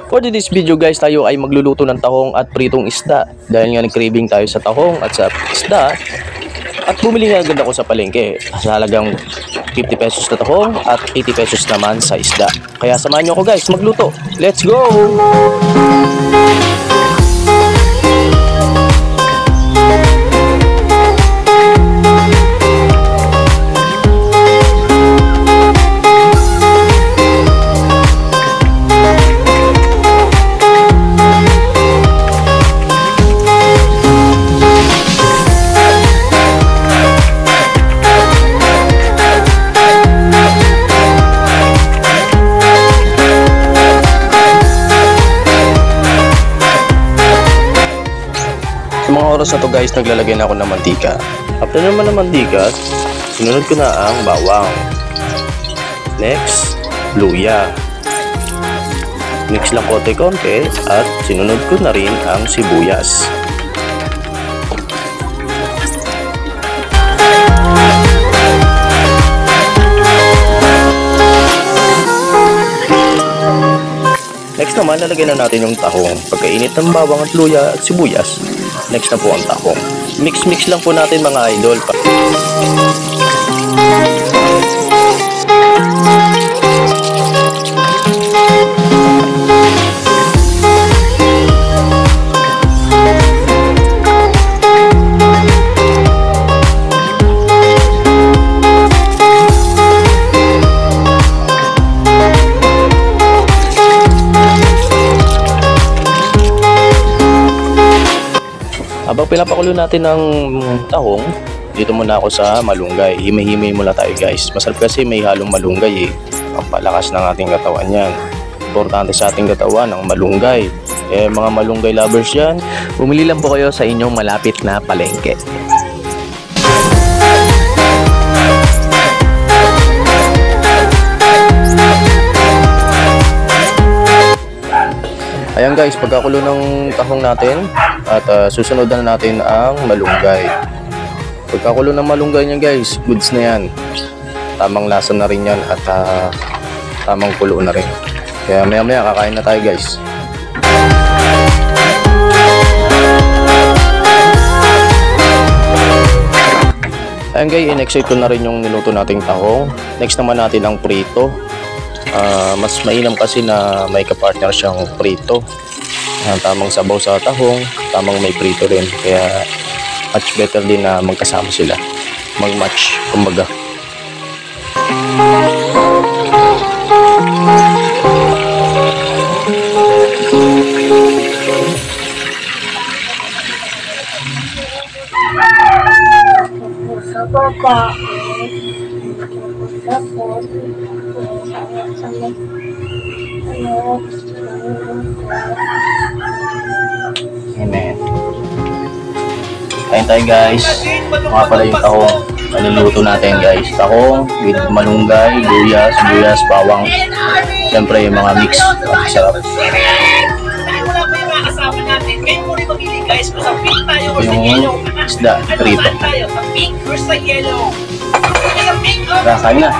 For this video guys, tayo ay magluluto ng tahong at pritong isda. Dahil nga nag-craving tayo sa tahong at sa isda. At bumili nga agad ako sa palengke sa halagang 50 pesos na tahong at 80 pesos naman sa isda. Kaya samahan nyo ako guys magluto. Let's go! Sa mga oras na to guys, naglalagay na ako ng mantika. After naman ng mantika, sinunod ko na ang bawang. Next, luya. Mix lang konti-konti at sinunod ko na rin ang sibuyas. Next naman, lalagyan na natin yung tahong. Pagkainit ng bawang at luya at sibuyas, next na po ang tahong. Mix-mix lang po natin mga idol. Habang pinapakulo natin ng tahong, dito muna ako sa malunggay. Himay-himay muna tayo guys. Masarap kasi may halong malunggay eh. Ang palakas ng ating katawan yan. Importante sa ating katawan ang malunggay. Mga malunggay lovers yan, bumili lang po kayo sa inyong malapit na palengke. Ayan guys, pagkakulo ng tahong natin at susunod na natin ang malunggay. Pagkakulo ng malunggay niya guys, goods na yan. Tamang lasa na rin yan at tamang kulo na rin. Kaya maya maya kakain na tayo guys. Ayan guys, in-excite ko na rin yung niluto nating tahong. Next naman natin ang prito. Mas mainam kasi na may kapartner siyang prito. Tamang sabaw sa tahong, tamang may prito rin. Kaya much better din na magkasama sila. Mag-match, kumbaga. Amen. Kain tayo guys. Mga pala yung tahong maluluto natin guys. Tahong with malunggay, luya, sibuyas, bawang. Siyempre yung mga mix. Sarap. Yung isda, prito. Kain na.